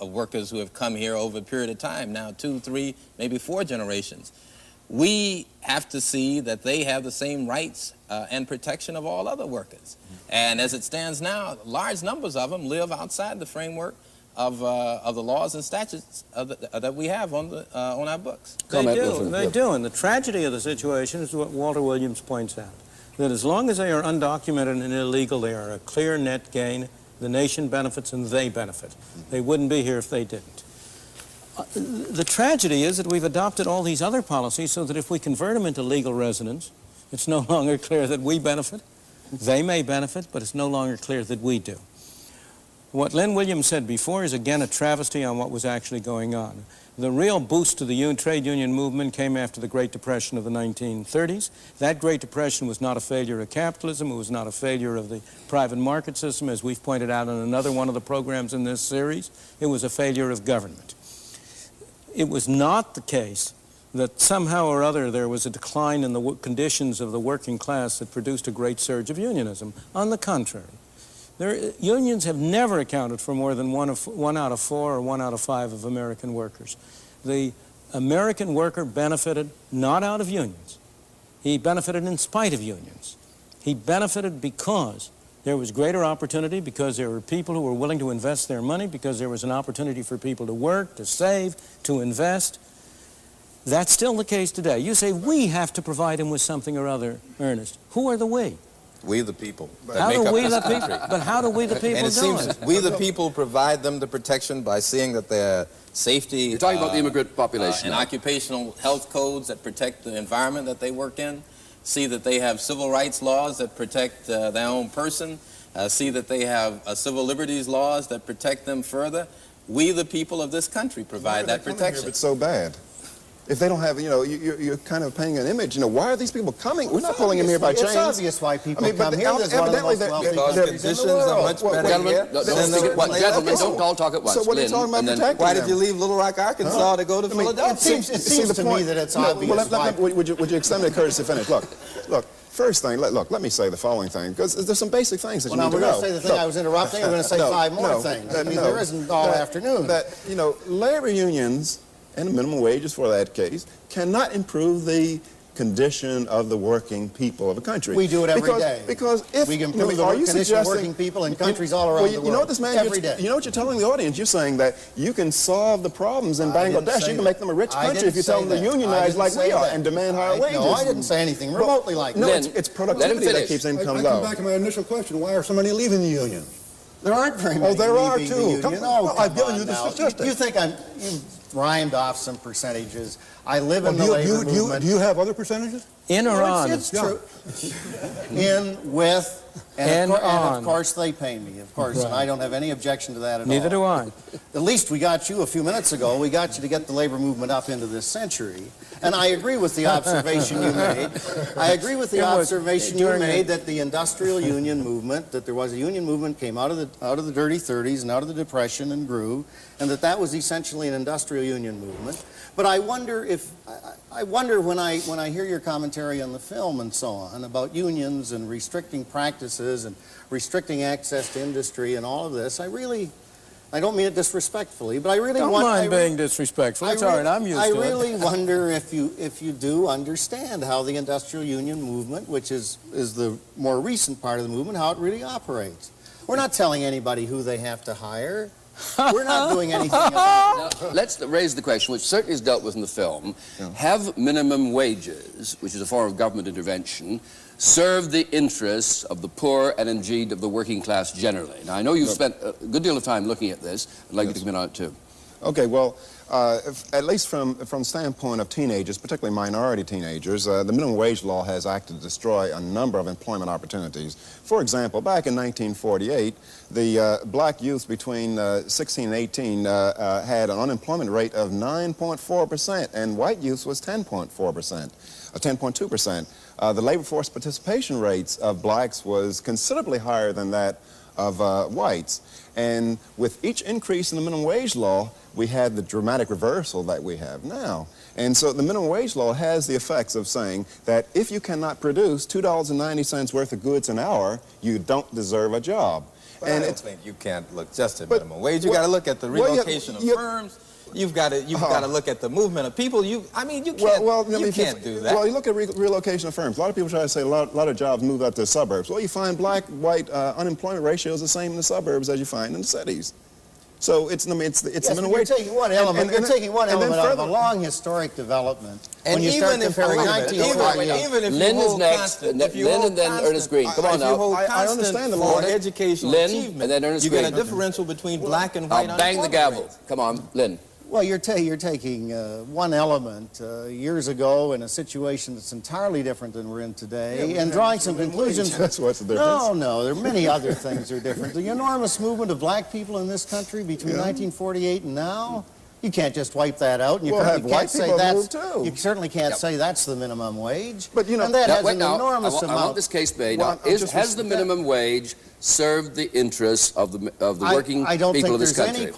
S20: workers who have come here over a period of time, now 2, 3, maybe 4 generations. We have to see that they have the same rights and protection of all other workers. And as it stands now, large numbers of them live outside the framework of the laws and statutes that we have on our books.
S2: They do, and the tragedy of the situation is what Walter Williams points out, that as long as they are undocumented and illegal, they are a clear net gain. The nation benefits and they benefit. They wouldn't be here if they didn't. The tragedy is that we've adopted all these other policies so that if we convert them into legal residents, it's no longer clear that we benefit. They may benefit, but it's no longer clear that we do. What Lynn Williams said before is again a travesty on what was actually going on. The real boost to the trade union movement came after the Great Depression of the 1930s. That Great Depression was not a failure of capitalism. It was not a failure of the private market system, as we've pointed out in another one of the programs in this series. It was a failure of government. It was not the case that somehow or other there was a decline in the conditions of the working class that produced a great surge of unionism. On the contrary, unions have never accounted for more than one out of 4 or 1 out of 5 of American workers. The American worker benefited not out of unions. He benefited in spite of unions. He benefited because there was greater opportunity, because there were people who were willing to invest their money, because there was an opportunity for people to work, to save, to invest. That's still the case today. You say, we have to provide him with something or other, Ernest. Who are the we?
S20: We the people.
S2: How do we the people? But how do we the people
S20: And it
S2: do
S20: seems
S2: it?
S20: we the people provide them the protection by seeing that their safety...
S1: You're talking about the immigrant population.
S20: And occupational health codes that protect the environment that they work in. See that they have civil rights laws that protect their own person. See that they have civil liberties laws that protect them further. We the people of this country provide that protection.
S18: It's so bad. If they don't have, you're kind of painting an image. Why are these people coming? We're not pulling them here by chains.
S17: It's obvious why people come here. There's one of the most wealthy countries in the world.
S1: Gentlemen, don't all talk at once.
S18: So what are you talking about protecting
S20: Why did you leave Little Rock, Arkansas to go to Philadelphia?
S17: It seems to me that it's obvious why.
S18: Would you extend me the courtesy to finish? Look. First thing, let me say the following thing, because there's some basic things that you need to know.
S17: We're going to say the thing I was interrupting, we're going to say 5 more things. I mean, there isn't all afternoon.
S18: Labor unions, and minimum wages for that case, cannot improve the condition of the working people of a country.
S17: We do it every day.
S18: Because if
S17: we can improve the condition of working people in countries all around the world.
S18: You know what this man?
S17: Every day.
S18: You know what you're telling the audience? You're saying that you can solve the problems in Bangladesh. You can make them a rich country if you tell them to unionize like we are and demand higher wages.
S17: No, I didn't say anything remotely like that.
S18: No, it's productivity that keeps income low.
S19: I come back to my initial question. Why are so many leaving the union?
S17: There aren't very many.
S19: Oh, there are
S17: leaving
S19: too.
S17: the union.
S19: I've given you the statistics.
S17: You think you've rhymed off some percentages. I live in the labor movement.
S19: Do you have other percentages?
S2: In or on?
S17: It's true. In, with, and of course they pay me, of course, and I don't have any objection to that at all.
S2: Neither do I.
S17: At least we got you a few minutes ago. We got you to get the labor movement up into this century. And I agree with the observation you made. I agree with the observation you made that the industrial union movement, that there was a union movement, came out of the dirty 30s and out of the Depression and grew, and that was essentially an industrial union movement. But I wonder when I hear your commentary on the film and so on about unions and restricting practices and restricting access to industry and all of this, I don't mean it disrespectfully, but I really
S2: don't mind being disrespectful. It's all right, I'm used to it.
S17: I really wonder if you do understand how the industrial union movement, which is the more recent part of the movement, how it really operates. We're not telling anybody who they have to hire. We're not doing anything about it.
S1: Now, let's raise the question, which certainly is dealt with in the film. Yeah. Have minimum wages, which is a form of government intervention, serve the interests of the poor and indeed of the working class generally? Now, I know you've spent a good deal of time looking at this. I'd like you to come in on it too.
S18: Okay, well, at least from the standpoint of teenagers, particularly minority teenagers, the minimum wage law has acted to destroy a number of employment opportunities. For example, back in 1948, the black youth between 16 and 18 had an unemployment rate of 9.4%, and white youth was 10.2%. The labor force participation rates of blacks was considerably higher than that of whites. And with each increase in the minimum wage law, we had the dramatic reversal that we have now. And so the minimum wage law has the effects of saying that if you cannot produce $2.90 worth of goods an hour, you don't deserve a job.
S20: But I don't think you can't look just at minimum wage. You got to look at the relocation of firms. You've got to look at the movement of people. You can't do that.
S18: Well, you look at relocation of firms. A lot of people try to say a lot of jobs move up to the suburbs. Well, you find black-white unemployment ratios the same in the suburbs as you find in the cities. So it's the minimum wage.
S17: You're taking one element. You're taking one element out of a long historic development.
S20: And
S17: when you start comparing 1948,
S20: even if
S1: Lynn
S20: you
S1: is
S20: hold
S1: next,
S20: constant,
S1: Lynn and then Ernest Green. Come on now.
S18: I understand the
S20: for
S18: law.
S20: educational
S1: Lynn,
S20: achievement,
S1: and then Ernest
S20: you
S1: Green.
S20: get a differential between black and white.
S1: I'll bang the gavel. Come on, Lynn.
S17: well, you're taking one element years ago in a situation that's entirely different than we're in today, and drawing some conclusions.
S18: That's what's the difference.
S17: No, there are many other things that are different. The enormous movement of black people in this country between 1948 and now, you can't just wipe that out. And you can't say that's. You certainly can't say that's the minimum wage.
S18: But you know,
S17: and that has an enormous amount.
S1: I want this case made. Now, has the minimum wage served the interests of the working people of this country?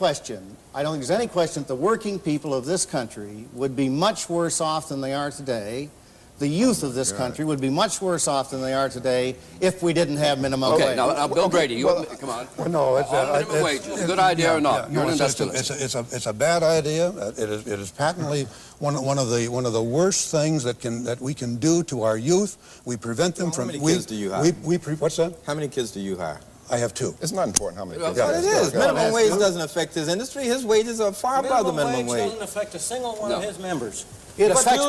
S17: I don't think there's any question that the working people of this country would be much worse off than they are today. The youth of this country would be much worse off than they are today if we didn't have minimum wage.
S1: Okay, now Bill Brady, come on.
S19: Well, no, it's
S1: minimum wage is a good idea or not? You're an industrialist.
S19: It's a bad idea. It is patently one of the worst things that we can do to our youth. We prevent them from.
S20: How many kids do you hire?
S19: What's that?
S20: How many kids do you hire?
S19: I have 2.
S18: It's not important how many kids.
S20: But it is. Minimum wage doesn't affect his industry. His wages are far above the minimum wage.
S2: Doesn't affect a single one of his members.
S17: It affects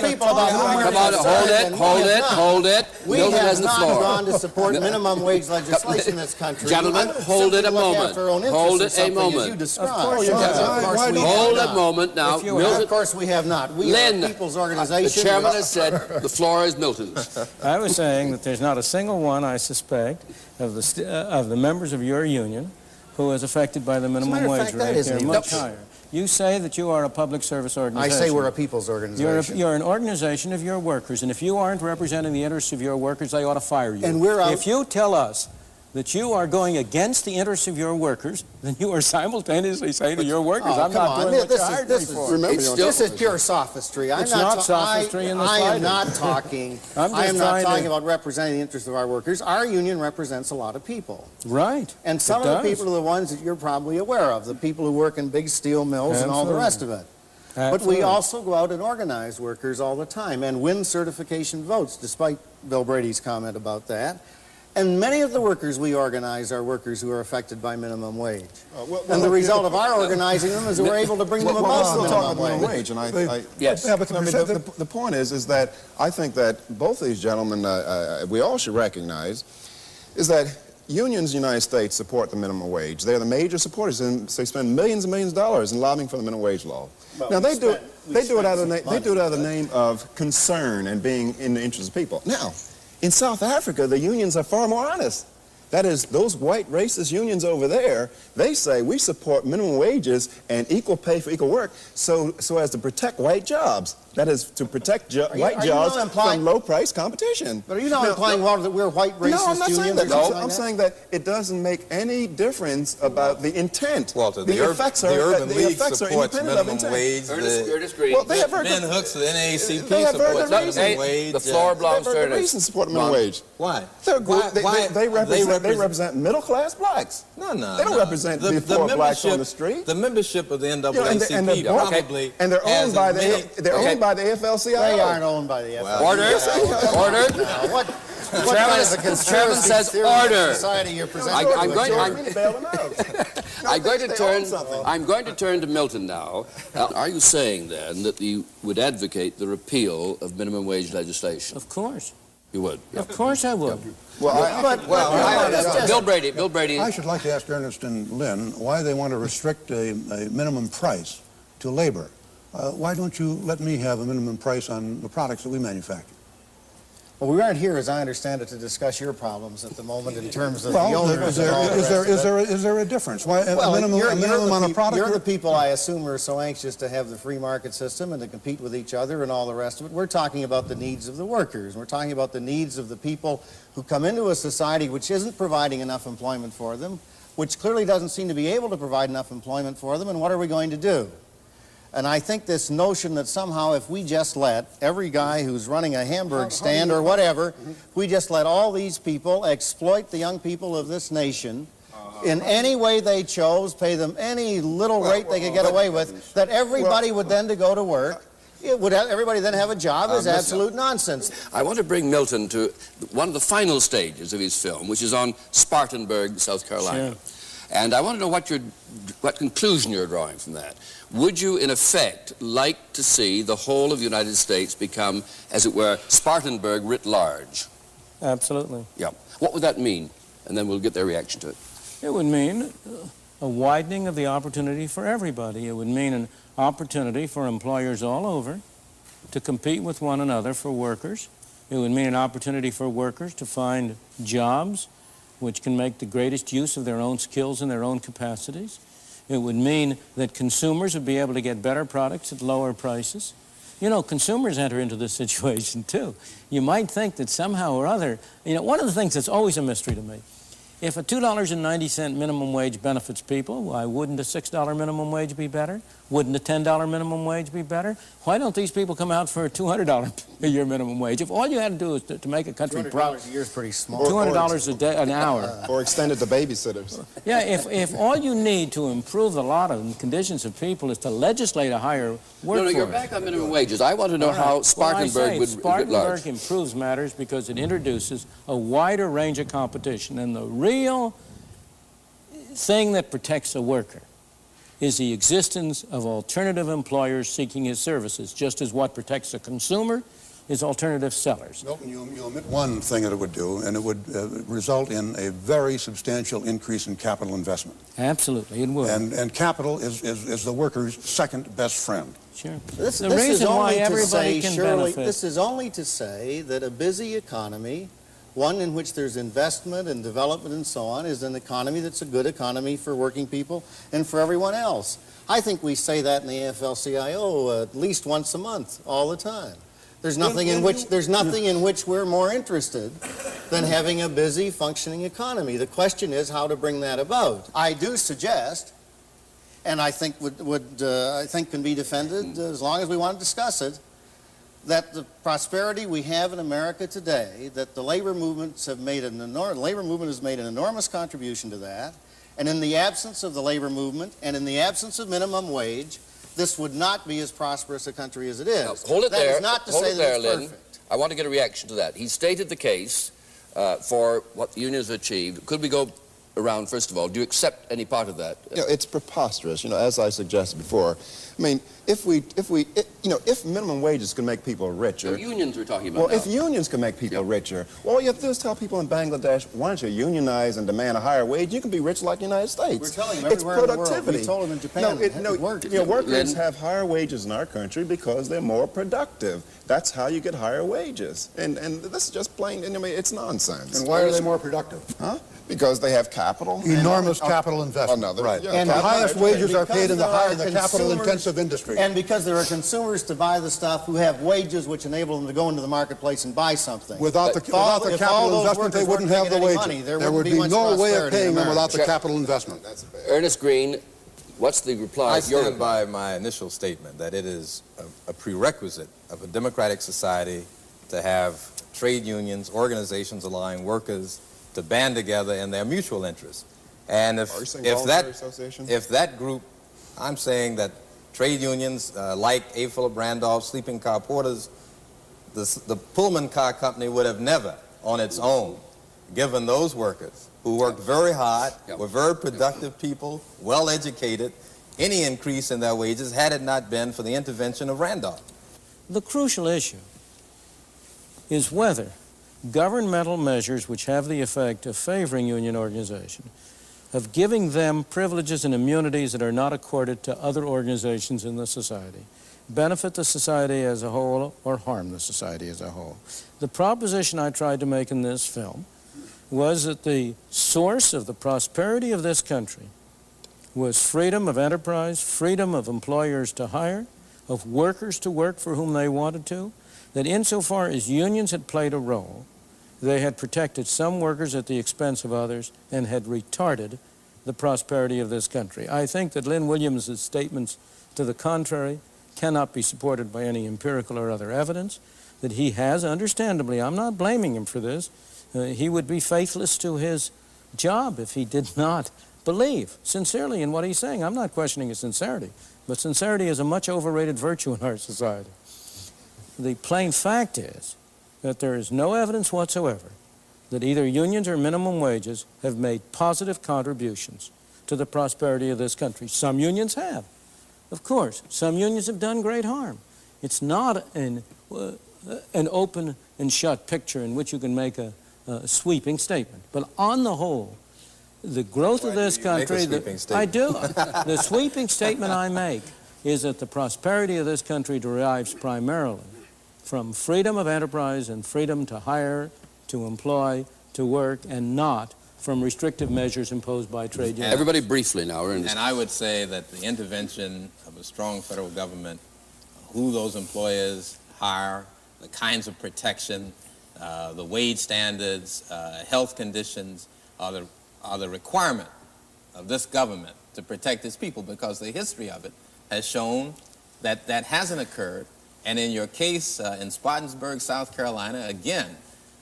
S17: people about
S1: Come on, hold it.
S17: We
S1: Milton
S17: have
S1: has the
S17: not
S1: floor.
S17: gone to support minimum wage legislation in this country.
S1: Gentlemen, hold it a moment. Hold it a moment.
S17: Of course
S1: Hold a moment now. Milton,
S17: of course we have not. We
S1: Lynn,
S17: are a people's organization.
S1: the chairman has said the floor is Milton's.
S2: I was saying that there's not a single one, I suspect, of the members of your union who is affected by the minimum wage rate. They're much higher. You say that you are a public service organization.
S17: I say we're a people's organization.
S2: You're an organization of your workers, and if you aren't representing the interests of your workers, they ought to fire you.
S17: And we're out.
S2: If you tell us that you are going against the interests of your workers, then you are simultaneously saying to your workers, I'm not doing what you hired me for.
S17: This is pure sophistry.
S2: It's not sophistry in the
S17: I am
S2: slightest.
S17: not talking. I am not talking about representing the interests of our workers. Our union represents a lot of people.
S2: Right.
S17: And some of the people are the ones that you're probably aware of, the people who work in big steel mills and all the rest of it. But we also go out and organize workers all the time and win certification votes, despite Bill Brady's comment about that. And many of the workers we organize are workers who are affected by minimum wage. And the result of our organizing them is we're able to bring them above minimum wage.
S18: And
S1: yes.
S18: Yeah, but the point is that I think that both these gentlemen, we all should recognize, is that unions in the United States support the minimum wage. They're the major supporters, and they spend millions and millions of dollars in lobbying for the minimum wage law. Well, now, they do it out of the name of concern and being in the interest of people. Now, in South Africa, the unions are far more honest. That is, those white racist unions over there, they say we support minimum wages and equal pay for equal work so as to protect white jobs. That is, to protect white jobs from low-price competition.
S17: But are you not implying, Walter, that we're white racist unions?
S18: No, I'm not saying that. No, I'm saying that it doesn't make any difference about the intent.
S20: Walter,
S18: the Urban League supports minimum wage.
S1: Well,
S18: they have
S20: Ben Hooks of the NAACP supports minimum wage.
S1: The floor belongs to Ernest.
S18: The reason support minimum wage.
S20: Why?
S18: They represent middle-class blacks.
S20: No.
S18: They don't represent the poor blacks on the street.
S20: The membership of the NAACP probably
S18: and they're owned by the AFL-CIO.
S17: They aren't owned by the AFL-CIO.
S1: Order.
S17: What
S1: kind of a conspiracy says order.
S17: Society you're presenting?
S1: I'm going to turn to Milton now. Are you saying then that you would advocate the repeal of minimum wage legislation?
S2: Of course.
S1: You would?
S2: Of course I would.
S1: Bill Brady.
S19: I should like to ask Ernest and Lynn why they want to restrict a minimum price to labor. Why don't you let me have a minimum price on the products that we manufacture?
S17: Well, we aren't here, as I understand it, to discuss your problems at the moment in terms of
S19: the
S17: owners.
S19: Is there a difference? Why a minimum on a product?
S17: You're the people, I assume, who are so anxious to have the free market system and to compete with each other and all the rest of it. We're talking about the needs of the workers. We're talking about the needs of the people who come into a society which isn't providing enough employment for them, which clearly doesn't seem to be able to provide enough employment for them, and what are we going to do? And I think this notion that somehow if we just let every guy who's running a hamburger stand or whatever, we just let all these people exploit the young people of this nation in any way they chose, pay them any little rate they could get away with, that everybody would then to go to work, everybody then have a job is absolute nonsense.
S1: I want to bring Milton to one of the final stages of his film, which is on Spartanburg, South Carolina.
S2: Sure.
S1: And I want to know what conclusion you're drawing from that. Would you, in effect, like to see the whole of the United States become, as it were, Spartanburg writ large?
S2: Absolutely.
S1: Yeah. What would that mean? And then we'll get their reaction to it.
S2: It would mean a widening of the opportunity for everybody. It would mean an opportunity for employers all over to compete with one another for workers. It would mean an opportunity for workers to find jobs which can make the greatest use of their own skills and their own capacities. It would mean that consumers would be able to get better products at lower prices. You know, consumers enter into this situation too. You might think that somehow or other, you know, one of the things that's always a mystery to me, if a $2.90 minimum wage benefits people, why wouldn't a $6 minimum wage be better? Wouldn't a $10 minimum wage be better? Why don't these people come out for a $200 a year minimum wage? If all you had to do is to make a country proud.
S17: $200 a year is pretty small.
S2: $200 a day, an hour.
S18: Or extended to babysitters.
S2: Yeah, if all you need to improve the lot of conditions of people is to legislate a higher workforce.
S1: No, you're back on minimum wages. I want to know how Spartanburg would
S2: Spartanburg improves matters because it introduces a wider range of competition, and the real thing that protects a worker is the existence of alternative employers seeking his services, just as what protects a consumer is alternative sellers.
S19: Milton, you omit one thing that it would do, and it would result in a very substantial increase in capital investment.
S2: Absolutely, it would.
S19: And capital is the worker's second best friend.
S2: Sure.
S17: This
S2: The reason why everybody can benefit.
S17: This is only to say that a busy economy, one in which there's investment and development and so on, is an economy that's a good economy for working people and for everyone else. I think we say that in the AFL-CIO at least once a month, all the time. There's nothing in which we're more interested than having a busy, functioning economy. The question is how to bring that about. I do suggest, and I think can be defended as long as we want to discuss it, that the prosperity we have in America today, that the labor movements have made labor movement has made an enormous contribution to that, and in the absence of the labor movement and in the absence of minimum wage, this would not be as prosperous a country as it is.
S1: Now, hold it there.
S17: That is not to say that it's perfect.
S1: I want to get a reaction to that. He stated the case for what the unions have achieved. Could we go around, first of all? Do you accept any part of that?
S18: You know, it's preposterous, you know, as I suggested before. I mean, if minimum wages can make people richer...
S1: No, unions we're talking about
S18: Well,
S1: now.
S18: if unions can make people richer, well, all you have to do is tell people in Bangladesh, why don't you unionize and demand a higher wage? You can be rich like the United States.
S17: We're telling them everywhere in the world. We told them in Japan it worked.
S18: You know, workers have higher wages in our country because they're more productive. That's how you get higher wages. And this is just plain, I mean, it's nonsense.
S19: And why are they more productive?
S18: Huh? Because they have capital.
S19: Enormous capital investment.
S18: Right.
S19: Yeah, and the highest wages are paid in the capital-intensive industry.
S17: And because there are consumers to buy the stuff who have wages which enable them to go into the marketplace and buy something.
S19: Without the capital investment, they wouldn't have the wages. There would be no way of paying them without the capital investment.
S1: Ernest Green, what's the reply?
S20: I stand by my initial statement that it is a prerequisite of a democratic society to have trade unions, organizations allowing workers to band together in their mutual interests. And if that group, I'm saying that trade unions like A. Philip Randolph, sleeping car porters, the Pullman car company would have never, on its own, given those workers who worked very hard, were very productive people, well educated, any increase in their wages had it not been for the intervention of Randolph.
S2: The crucial issue is whether governmental measures which have the effect of favoring union organization, of giving them privileges and immunities that are not accorded to other organizations in the society, benefit the society as a whole or harm the society as a whole. The proposition I tried to make in this film was that the source of the prosperity of this country was freedom of enterprise, freedom of employers to hire, of workers to work for whom they wanted to, that insofar as unions had played a role, they had protected some workers at the expense of others and had retarded the prosperity of this country. I think that Lynn Williams' statements to the contrary cannot be supported by any empirical or other evidence, that he has, understandably, I'm not blaming him for this, he would be faithless to his job if he did not believe sincerely in what he's saying. I'm not questioning his sincerity, but sincerity is a much overrated virtue in our society. The plain fact is that there is no evidence whatsoever that either unions or minimum wages have made positive contributions to the prosperity of this country. Some unions have, of course. Some unions have done great harm. It's not an open and shut picture in which you can make a sweeping statement. But on the whole, the growth of this country, I do. The sweeping statement I make is that the prosperity of this country derives primarily from freedom of enterprise and freedom to hire, to employ, to work, and not from restrictive measures imposed by trade unions.
S1: Everybody briefly now.
S20: And I would say that the intervention of a strong federal government, who those employers hire, the kinds of protection, the wage standards, health conditions are the requirement of this government to protect its people, because the history of it has shown that that hasn't occurred. And in your case in Spartanburg, South Carolina, again,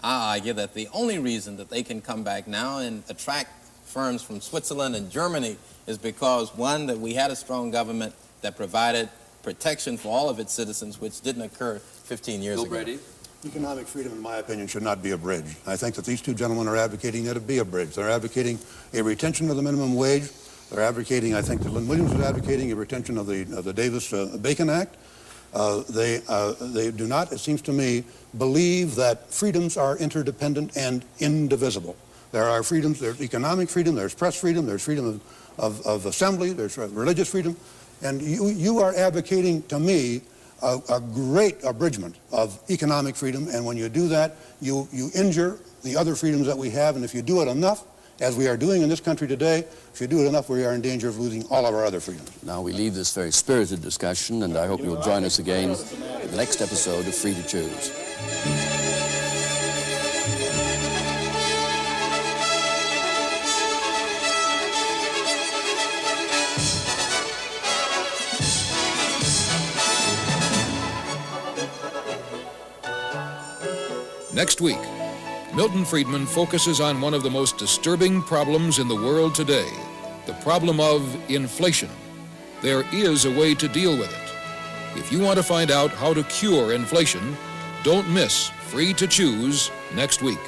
S20: I argue that the only reason that they can come back now and attract firms from Switzerland and Germany is because, one, that we had a strong government that provided protection for all of its citizens, which didn't occur 15 years ago.
S1: Brady.
S19: Economic freedom, in my opinion, should not be a bridge. I think that these two gentlemen are advocating that it be a bridge. They're advocating a retention of the minimum wage. They're advocating, I think that Lynn Williams is advocating a retention of the Davis-Bacon Act. They do not, it seems to me, believe that freedoms are interdependent and indivisible. There are freedoms, there's economic freedom, there's press freedom, there's freedom of assembly, there's religious freedom. And you are advocating, to me, a great abridgment of economic freedom, and when you do that, you injure the other freedoms that we have, and if you do it enough, as we are doing in this country today, if you do it enough, we are in danger of losing all of our other freedoms.
S1: Now we leave this very spirited discussion, and I hope you'll join us again in the next episode of Free to Choose.
S21: Next week, Milton Friedman focuses on one of the most disturbing problems in the world today, the problem of inflation. There is a way to deal with it. If you want to find out how to cure inflation, don't miss Free to Choose next week.